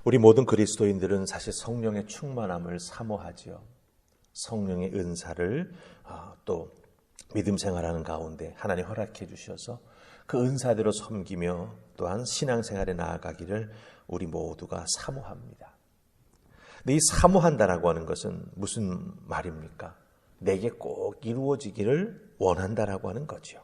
우리 모든 그리스도인들은 사실 성령의 충만함을 사모하지요. 성령의 은사를 또 믿음 생활하는 가운데 하나님 허락해 주셔서 그 은사대로 섬기며 또한 신앙생활에 나아가기를 우리 모두가 사모합니다. 근데 이 사모한다라고 하는 것은 무슨 말입니까? 내게 꼭 이루어지기를 원한다라고 하는 거죠.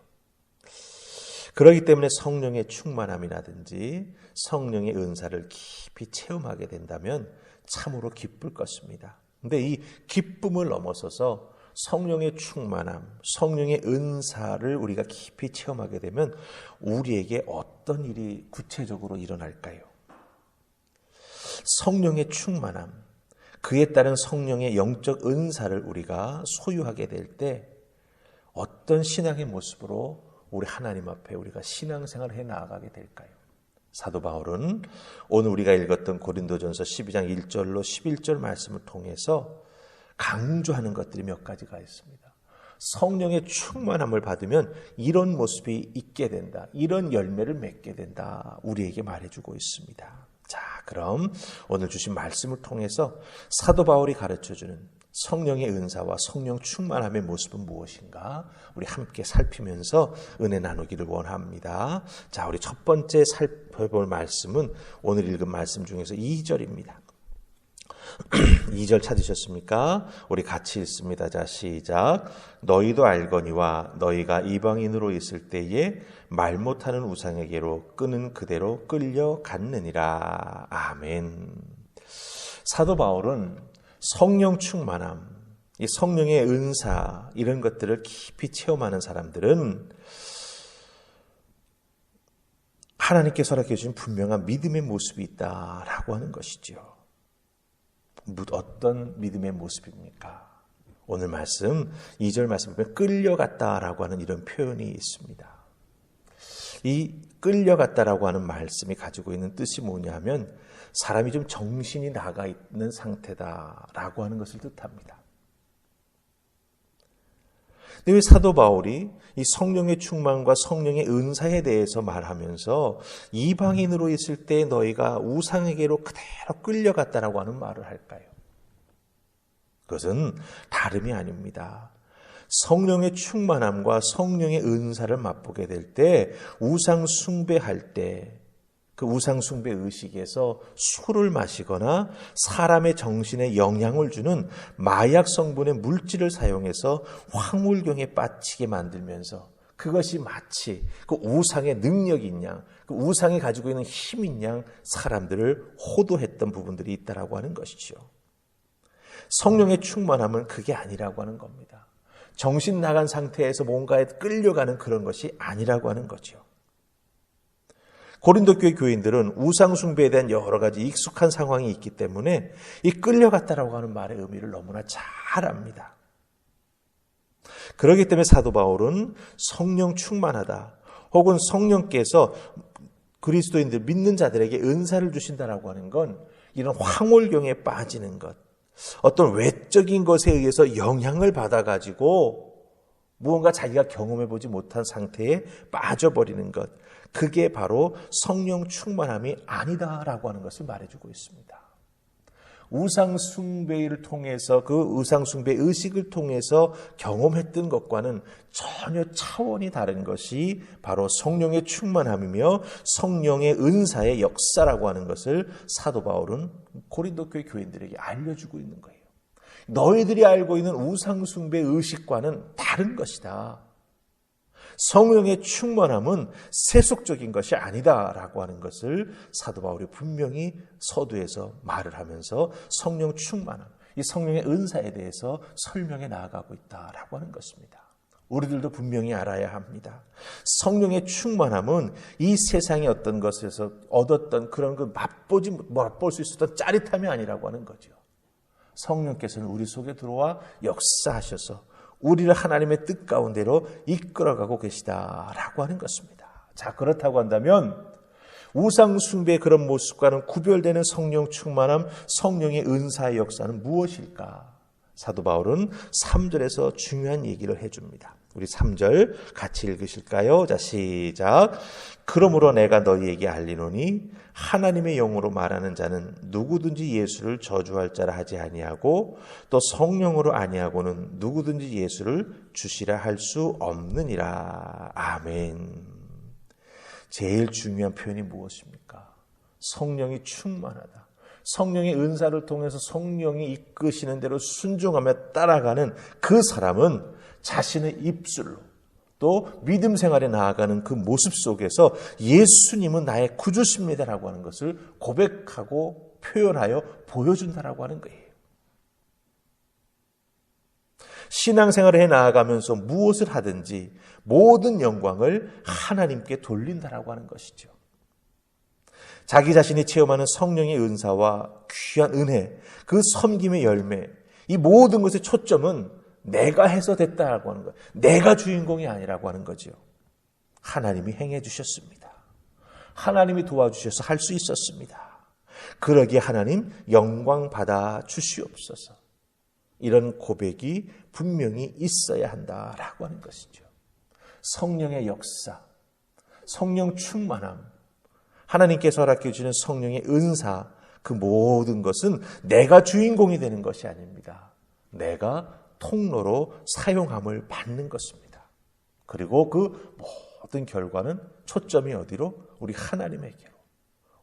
그렇기 때문에 성령의 충만함이라든지 성령의 은사를 깊이 체험하게 된다면 참으로 기쁠 것입니다. 근데 이 기쁨을 넘어서서 성령의 충만함, 성령의 은사를 우리가 깊이 체험하게 되면 우리에게 어떤 일이 구체적으로 일어날까요? 성령의 충만함, 그에 따른 성령의 영적 은사를 우리가 소유하게 될 때 어떤 신앙의 모습으로 우리 하나님 앞에 우리가 신앙생활을 해 나아가게 될까요? 사도 바울은 오늘 우리가 읽었던 고린도전서 12장 1절로 11절 말씀을 통해서 강조하는 것들이 몇 가지가 있습니다. 성령의 충만함을 받으면 이런 모습이 있게 된다. 이런 열매를 맺게 된다. 우리에게 말해주고 있습니다. 자, 그럼 오늘 주신 말씀을 통해서 사도 바울이 가르쳐주는 성령의 은사와 성령 충만함의 모습은 무엇인가? 우리 함께 살피면서 은혜 나누기를 원합니다. 자, 우리 첫 번째 살펴볼 말씀은 오늘 읽은 말씀 중에서 2절입니다. 2절 찾으셨습니까? 우리 같이 읽습니다. 자, 시작. 너희도 알거니와 너희가 이방인으로 있을 때에 말 못하는 우상에게로 끄는 그대로 끌려갔느니라. 아멘. 사도 바울은 성령 충만함, 이 성령의 은사 이런 것들을 깊이 체험하는 사람들은 하나님께서 허락해 주신 분명한 믿음의 모습이 있다라고 하는 것이죠. 어떤 믿음의 모습입니까? 오늘 말씀 2절 말씀 보면 끌려갔다라고 하는 이런 표현이 있습니다. 이 끌려갔다라고 하는 말씀이 가지고 있는 뜻이 뭐냐면 사람이 좀 정신이 나가 있는 상태다라고 하는 것을 뜻합니다. 근데 왜 사도 바울이 이 성령의 충만과 성령의 은사에 대해서 말하면서 이방인으로 있을 때 너희가 우상에게로 그대로 끌려갔다라고 하는 말을 할까요? 그것은 다름이 아닙니다. 성령의 충만함과 성령의 은사를 맛보게 될 때 우상 숭배할 때 그 우상 숭배 의식에서 술을 마시거나 사람의 정신에 영향을 주는 마약 성분의 물질을 사용해서 황홀경에 빠지게 만들면서 그것이 마치 그 우상의 능력인 양, 그 우상이 가지고 있는 힘인 양 사람들을 호도했던 부분들이 있다라고 하는 것이죠. 성령의 충만함은 그게 아니라고 하는 겁니다. 정신 나간 상태에서 뭔가에 끌려가는 그런 것이 아니라고 하는 거죠. 고린도 교회 교인들은 우상 숭배에 대한 여러 가지 익숙한 상황이 있기 때문에 이 끌려갔다라고 하는 말의 의미를 너무나 잘 압니다. 그렇기 때문에 사도 바울은 성령 충만하다 혹은 성령께서 그리스도인들 믿는 자들에게 은사를 주신다라고 하는 건 이런 황홀경에 빠지는 것, 어떤 외적인 것에 의해서 영향을 받아가지고 무언가 자기가 경험해보지 못한 상태에 빠져버리는 것, 그게 바로 성령 충만함이 아니다라고 하는 것을 말해주고 있습니다. 우상 숭배를 통해서 그 우상 숭배 의식을 통해서 경험했던 것과는 전혀 차원이 다른 것이 바로 성령의 충만함이며 성령의 은사의 역사라고 하는 것을 사도 바울은 고린도 교회 교인들에게 알려주고 있는 거예요. 너희들이 알고 있는 우상 숭배 의식과는 다른 것이다. 성령의 충만함은 세속적인 것이 아니다라고 하는 것을 사도 바울이 분명히 서두에서 말을 하면서 성령 충만함, 이 성령의 은사에 대해서 설명해 나아가고 있다라고 하는 것입니다. 우리들도 분명히 알아야 합니다. 성령의 충만함은 이 세상의 어떤 것에서 얻었던 그런 그 맛볼 수 있었던 짜릿함이 아니라고 하는 거죠. 성령께서는 우리 속에 들어와 역사하셔서 우리를 하나님의 뜻 가운데로 이끌어가고 계시다라고 하는 것입니다. 자, 그렇다고 한다면 우상 숭배의 그런 모습과는 구별되는 성령 충만함, 성령의 은사의 역사는 무엇일까? 사도 바울은 3절에서 중요한 얘기를 해줍니다. 우리 3절 같이 읽으실까요? 자, 시작. 그러므로 내가 너희에게 알리노니 하나님의 영으로 말하는 자는 누구든지 예수를 저주할 자라 하지 아니하고 또 성령으로 아니하고는 누구든지 예수를 주시라 할 수 없느니라. 아멘. 제일 중요한 표현이 무엇입니까? 성령이 충만하다. 성령의 은사를 통해서 성령이 이끄시는 대로 순종하며 따라가는 그 사람은 자신의 입술로 또 믿음 생활에 나아가는 그 모습 속에서 예수님은 나의 구주십니다라고 하는 것을 고백하고 표현하여 보여준다라고 하는 거예요. 신앙생활을 해 나아가면서 무엇을 하든지 모든 영광을 하나님께 돌린다라고 하는 것이죠. 자기 자신이 체험하는 성령의 은사와 귀한 은혜, 그 섬김의 열매, 이 모든 것의 초점은 내가 해서 됐다라고 하는 거예요. 내가 주인공이 아니라고 하는 거죠. 하나님이 행해 주셨습니다. 하나님이 도와주셔서 할 수 있었습니다. 그러기에 하나님 영광 받아 주시옵소서. 이런 고백이 분명히 있어야 한다라고 하는 것이죠. 성령의 역사, 성령 충만함, 하나님께서 허락해 주시는 성령의 은사, 그 모든 것은 내가 주인공이 되는 것이 아닙니다. 내가 통로로 사용함을 받는 것입니다. 그리고 그 모든 결과는 초점이 어디로? 우리 하나님에게로,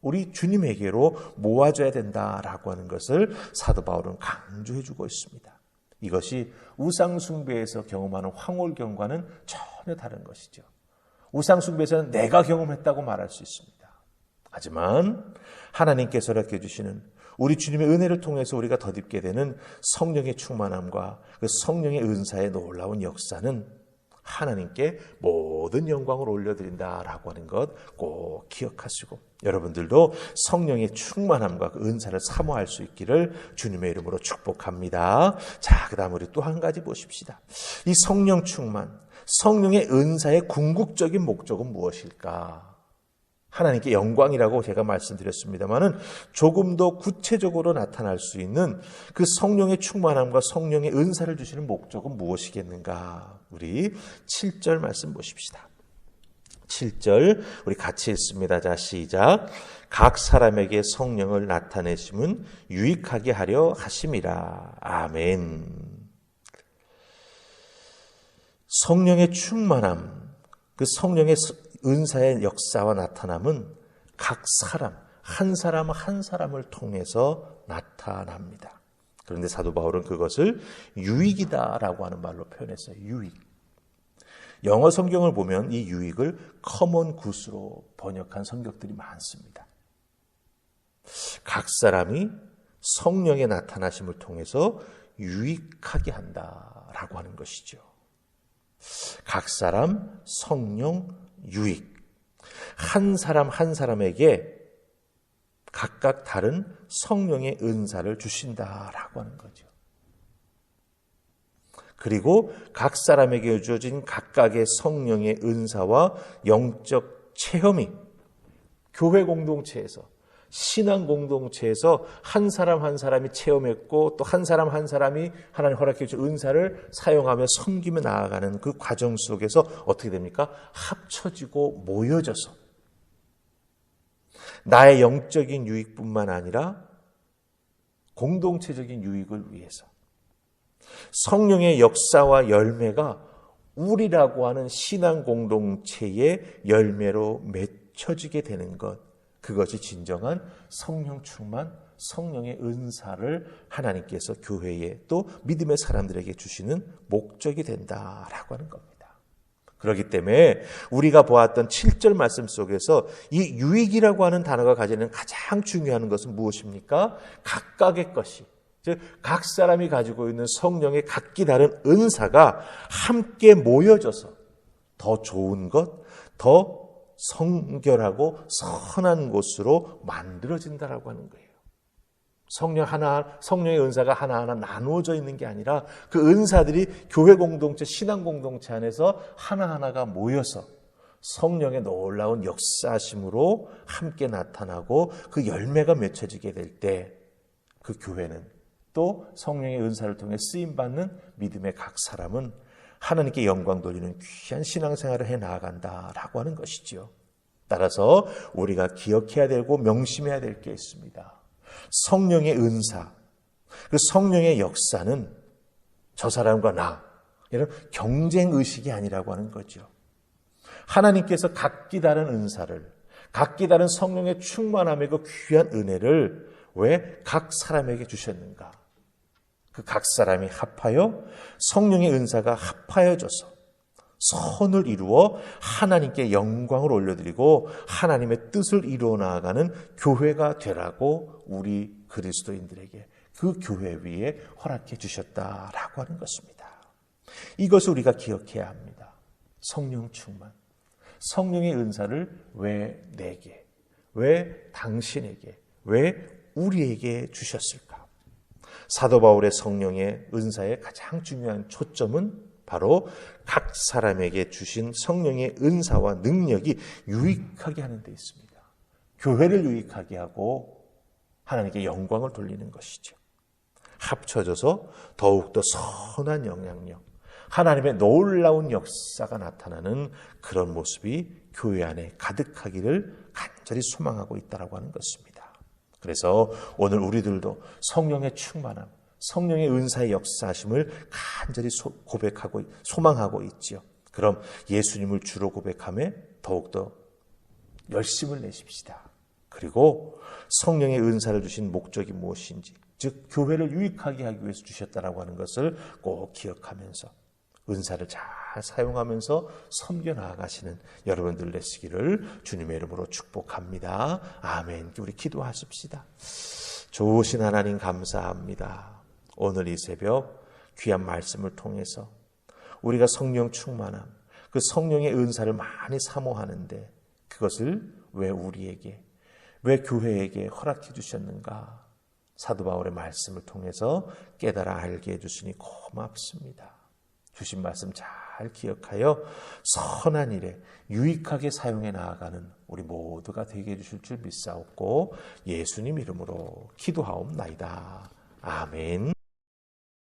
우리 주님에게로 모아져야 된다라고 하는 것을 사도 바울은 강조해 주고 있습니다. 이것이 우상숭배에서 경험하는 황홀경과는 전혀 다른 것이죠. 우상숭배에서는 내가 경험했다고 말할 수 있습니다. 하지만 하나님께서 허락해 주시는 우리 주님의 은혜를 통해서 우리가 덧입게 되는 성령의 충만함과 그 성령의 은사의 놀라운 역사는 하나님께 모든 영광을 올려드린다라고 하는 것 꼭 기억하시고, 여러분들도 성령의 충만함과 그 은사를 사모할 수 있기를 주님의 이름으로 축복합니다. 자, 그 다음 우리 또 한 가지 보십시다. 이 성령 충만, 성령의 은사의 궁극적인 목적은 무엇일까? 하나님께 영광이라고 제가 말씀드렸습니다만은 조금 더 구체적으로 나타날 수 있는 그 성령의 충만함과 성령의 은사를 주시는 목적은 무엇이겠는가? 우리 7절 말씀 보십시다. 7절 우리 같이 읽습니다. 자, 시작. 각 사람에게 성령을 나타내심은 유익하게 하려 하심이라. 아멘. 성령의 충만함, 그 성령의 은사의 역사와 나타남은 각 사람, 한 사람 한 사람을 통해서 나타납니다. 그런데 사도 바울은 그것을 유익이다라고 하는 말로 표현했어요. 유익. 영어 성경을 보면 이 유익을 common good으로 번역한 성경들이 많습니다. 각 사람이 성령의 나타나심을 통해서 유익하게 한다라고 하는 것이죠. 각 사람, 성령, 유익. 한 사람 한 사람에게 각각 다른 성령의 은사를 주신다라고 하는 거죠. 그리고 각 사람에게 주어진 각각의 성령의 은사와 영적 체험이 교회 공동체에서, 신앙 공동체에서 한 사람 한 사람이 체험했고 또 한 사람 한 사람이 하나님 허락해 주신 은사를 사용하며 섬기며 나아가는 그 과정 속에서 어떻게 됩니까? 합쳐지고 모여져서 나의 영적인 유익뿐만 아니라 공동체적인 유익을 위해서 성령의 역사와 열매가 우리라고 하는 신앙 공동체의 열매로 맺혀지게 되는 것, 그것이 진정한 성령 충만, 성령의 은사를 하나님께서 교회에 또 믿음의 사람들에게 주시는 목적이 된다라고 하는 겁니다. 그렇기 때문에 우리가 보았던 7절 말씀 속에서 이 유익이라고 하는 단어가 가지는 가장 중요한 것은 무엇입니까? 각각의 것이, 즉 각 사람이 가지고 있는 성령의 각기 다른 은사가 함께 모여져서 더 좋은 것, 더 성결하고 선한 곳으로 만들어진다라고 하는 거예요. 성령의 은사가 하나하나 나누어져 있는 게 아니라 그 은사들이 교회 공동체, 신앙 공동체 안에서 하나하나가 모여서 성령의 놀라운 역사심으로 함께 나타나고 그 열매가 맺혀지게 될 때 그 교회는 또 성령의 은사를 통해 쓰임받는 믿음의 각 사람은 하나님께 영광 돌리는 귀한 신앙생활을 해 나아간다라고 하는 것이지요. 따라서 우리가 기억해야 되고 명심해야 될 게 있습니다. 성령의 은사, 그 성령의 역사는 저 사람과 나, 이런 경쟁의식이 아니라고 하는 거죠. 하나님께서 각기 다른 은사를, 각기 다른 성령의 충만함의 그 귀한 은혜를 왜 각 사람에게 주셨는가? 그 각 사람이 합하여 성령의 은사가 합하여져서 선을 이루어 하나님께 영광을 올려드리고 하나님의 뜻을 이루어 나아가는 교회가 되라고 우리 그리스도인들에게 그 교회 위에 허락해 주셨다라고 하는 것입니다. 이것을 우리가 기억해야 합니다. 성령 충만. 성령의 은사를 왜 내게, 왜 당신에게, 왜 우리에게 주셨을까? 사도 바울의 성령의 은사의 가장 중요한 초점은 바로 각 사람에게 주신 성령의 은사와 능력이 유익하게 하는 데 있습니다. 교회를 유익하게 하고 하나님께 영광을 돌리는 것이죠. 합쳐져서 더욱더 선한 영향력, 하나님의 놀라운 역사가 나타나는 그런 모습이 교회 안에 가득하기를 간절히 소망하고 있다고 하는 것입니다. 그래서 오늘 우리들도 성령의 충만함, 성령의 은사의 역사하심을 간절히 고백하고 소망하고 있지요. 그럼 예수님을 주로 고백하며 더욱더 열심을 내십시다. 그리고 성령의 은사를 주신 목적이 무엇인지, 즉 교회를 유익하게 하기 위해서 주셨다라고 하는 것을 꼭 기억하면서 은사를 잘 사용하면서 섬겨 나아가시는 여러분들 되시기를 주님의 이름으로 축복합니다. 아멘. 우리 기도하십시다. 좋으신 하나님 감사합니다. 오늘 이 새벽 귀한 말씀을 통해서 우리가 성령 충만함, 그 성령의 은사를 많이 사모하는데 그것을 왜 우리에게, 왜 교회에게 허락해 주셨는가? 사도 바울의 말씀을 통해서 깨달아 알게 해주시니 고맙습니다. 주신 말씀 잘 기억하여 선한 일에 유익하게 사용해 나아가는 우리 모두가 되게 해주실 줄 믿사옵고 예수님 이름으로 기도하옵나이다. 아멘.